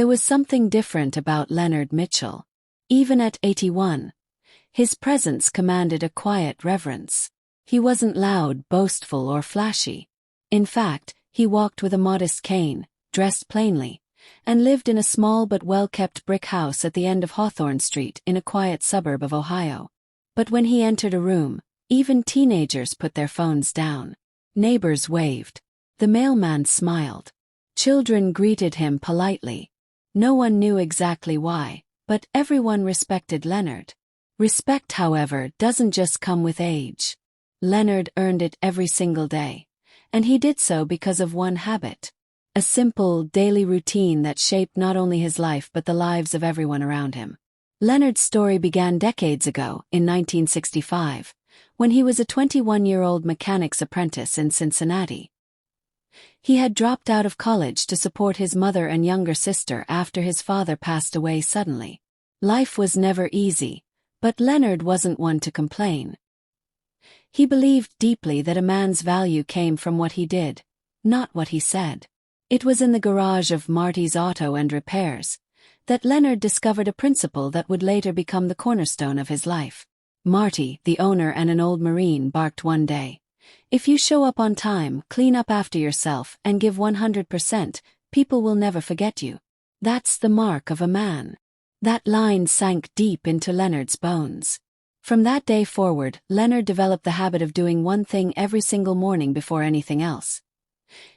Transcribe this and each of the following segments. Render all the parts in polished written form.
There was something different about Leonard Mitchell. Even at 81, his presence commanded a quiet reverence. He wasn't loud, boastful, or flashy. In fact, he walked with a modest cane, dressed plainly, and lived in a small but well-kept brick house at the end of Hawthorne Street in a quiet suburb of Ohio. But when he entered a room, even teenagers put their phones down. Neighbors waved. The mailman smiled. Children greeted him politely. No one knew exactly why, but everyone respected Leonard. Respect, however, doesn't just come with age. Leonard earned it every single day, and he did so because of one habit. A simple, daily routine that shaped not only his life but the lives of everyone around him. Leonard's story began decades ago, in 1965, when he was a 21-year-old mechanic's apprentice in Cincinnati. He had dropped out of college to support his mother and younger sister after his father passed away suddenly. Life was never easy, but Leonard wasn't one to complain. He believed deeply that a man's value came from what he did, not what he said. It was in the garage of Marty's Auto and Repairs that Leonard discovered a principle that would later become the cornerstone of his life. Marty, the owner and an old Marine, barked one day, "If you show up on time, clean up after yourself, and give 100%, people will never forget you. That's the mark of a man." That line sank deep into Leonard's bones. From that day forward, Leonard developed the habit of doing one thing every single morning before anything else.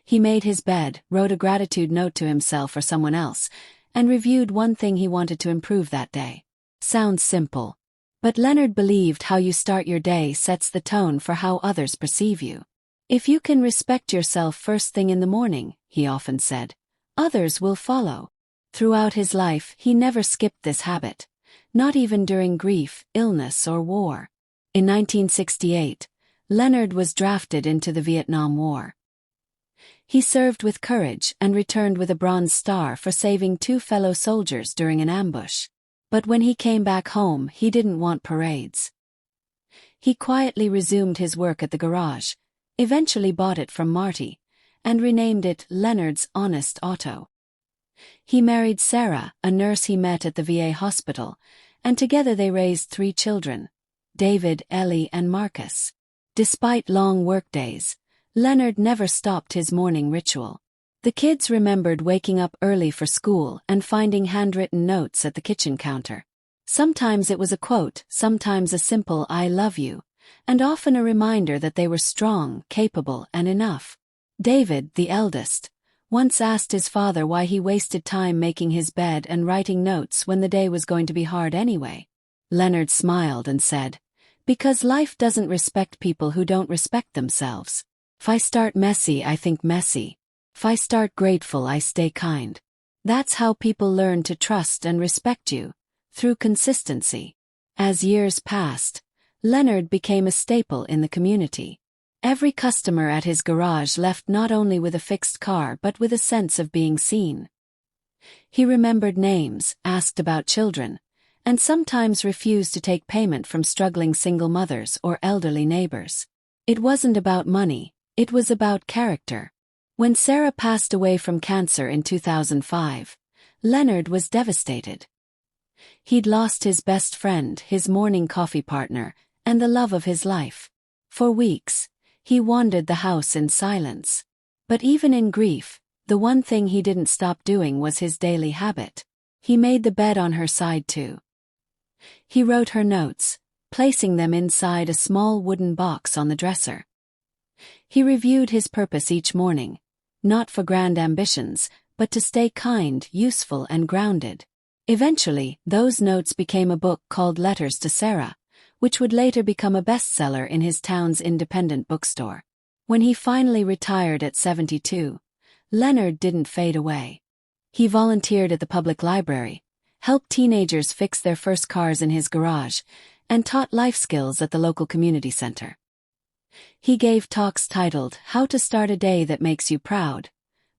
He made his bed, wrote a gratitude note to himself or someone else, and reviewed one thing he wanted to improve that day. Sounds simple. But Leonard believed how you start your day sets the tone for how others perceive you. If you can respect yourself first thing in the morning, he often said, others will follow. Throughout his life, he never skipped this habit, not even during grief, illness, or war. In 1968, Leonard was drafted into the Vietnam War. He served with courage and returned with a Bronze Star for saving 2 fellow soldiers during an ambush. But when he came back home, he didn't want parades. He quietly resumed his work at the garage, eventually bought it from Marty, and renamed it Leonard's Honest Auto. He married Sarah, a nurse he met at the VA hospital, and together they raised 3 children, David, Ellie, and Marcus. Despite long workdays, Leonard never stopped his morning ritual. The kids remembered waking up early for school and finding handwritten notes at the kitchen counter. Sometimes it was a quote, sometimes a simple "I love you," and often a reminder that they were strong, capable, and enough. David, the eldest, once asked his father why he wasted time making his bed and writing notes when the day was going to be hard anyway. Leonard smiled and said, "Because life doesn't respect people who don't respect themselves. If I start messy, I think messy. If I start grateful, I stay kind. That's how people learn to trust and respect you, through consistency." As years passed, Leonard became a staple in the community. Every customer at his garage left not only with a fixed car but with a sense of being seen. He remembered names, asked about children, and sometimes refused to take payment from struggling single mothers or elderly neighbors. It wasn't about money, it was about character. When Sarah passed away from cancer in 2005, Leonard was devastated. He'd lost his best friend, his morning coffee partner, and the love of his life. For weeks, he wandered the house in silence. But even in grief, the one thing he didn't stop doing was his daily habit. He made the bed on her side too. He wrote her notes, placing them inside a small wooden box on the dresser. He reviewed his purpose each morning, not for grand ambitions, but to stay kind, useful, and grounded. Eventually, those notes became a book called Letters to Sarah, which would later become a bestseller in his town's independent bookstore. When he finally retired at 72, Leonard didn't fade away. He volunteered at the public library, helped teenagers fix their first cars in his garage, and taught life skills at the local community center. He gave talks titled, "How to Start a Day That Makes You Proud,"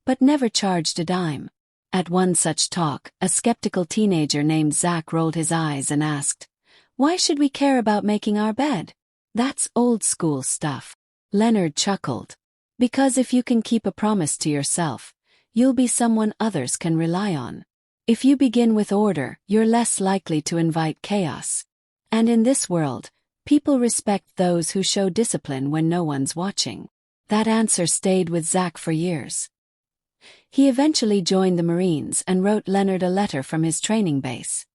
but never charged a dime. At one such talk, a skeptical teenager named Zach rolled his eyes and asked, "Why should we care about making our bed? That's old school stuff." Leonard chuckled. "Because if you can keep a promise to yourself, you'll be someone others can rely on." If you begin with order, you're less likely to invite chaos. And in this world, people respect those who show discipline when no one's watching. That answer stayed with Zach for years. He eventually joined the Marines and wrote Leonard a letter from his training base.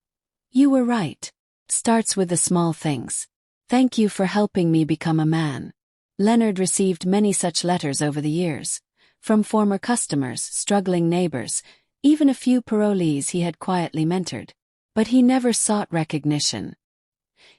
"You were right. Starts with the small things. Thank you for helping me become a man." Leonard received many such letters over the years, from former customers, struggling neighbors, even a few parolees he had quietly mentored. But he never sought recognition.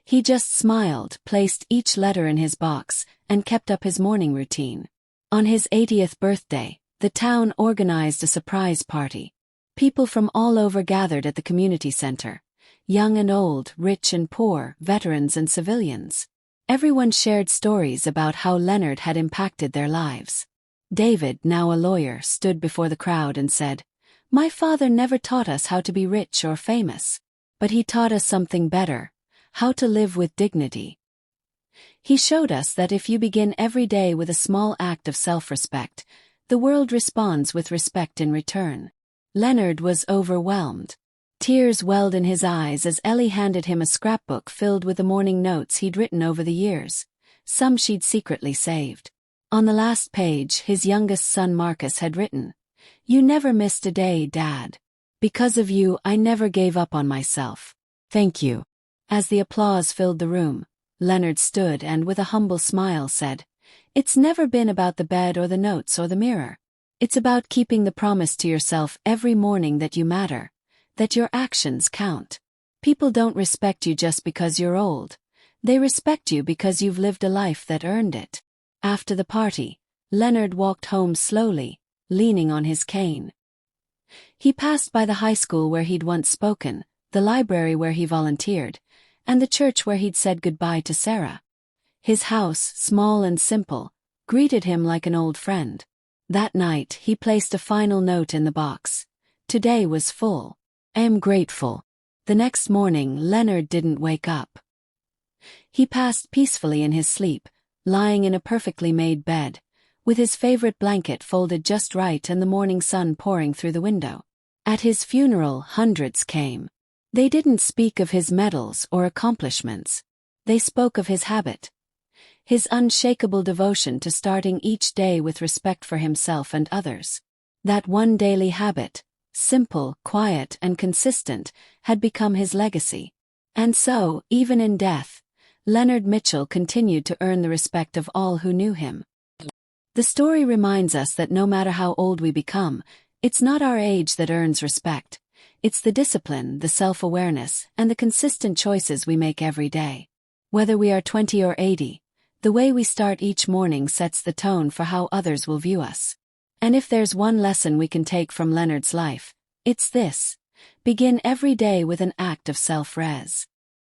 He just smiled, placed each letter in his box, and kept up his morning routine. On his 80th birthday, the town organized a surprise party. People from all over gathered at the community center. Young and old, rich and poor, veterans and civilians. Everyone shared stories about how Leonard had impacted their lives. David, now a lawyer, stood before the crowd and said, "My father never taught us how to be rich or famous. But he taught us something better, how to live with dignity. He showed us that if you begin every day with a small act of self-respect, the world responds with respect in return." Leonard was overwhelmed. Tears welled in his eyes as Ellie handed him a scrapbook filled with the morning notes he'd written over the years, some she'd secretly saved. On the last page, his youngest son Marcus had written, "You never missed a day, Dad. Because of you, I never gave up on myself. Thank you." As the applause filled the room, Leonard stood and with a humble smile said, "It's never been about the bed or the notes or the mirror. It's about keeping the promise to yourself every morning that you matter, that your actions count. People don't respect you just because you're old. They respect you because you've lived a life that earned it." After the party, Leonard walked home slowly, leaning on his cane. He passed by the high school where he'd once spoken, the library where he volunteered, and the church where he'd said goodbye to Sarah. His house, small and simple, greeted him like an old friend. That night, he placed a final note in the box. "Today was full. I am grateful." The next morning, Leonard didn't wake up. He passed peacefully in his sleep, lying in a perfectly made bed, with his favorite blanket folded just right and the morning sun pouring through the window. At his funeral, hundreds came. They didn't speak of his medals or accomplishments. They spoke of his habit. His unshakable devotion to starting each day with respect for himself and others. That one daily habit, simple, quiet, and consistent, had become his legacy. And so, even in death, Leonard Mitchell continued to earn the respect of all who knew him. The story reminds us that no matter how old we become, it's not our age that earns respect. It's the discipline, the self-awareness, and the consistent choices we make every day. Whether we are 20 or 80, the way we start each morning sets the tone for how others will view us. And if there's one lesson we can take from Leonard's life, it's this: begin every day with an act of self-res.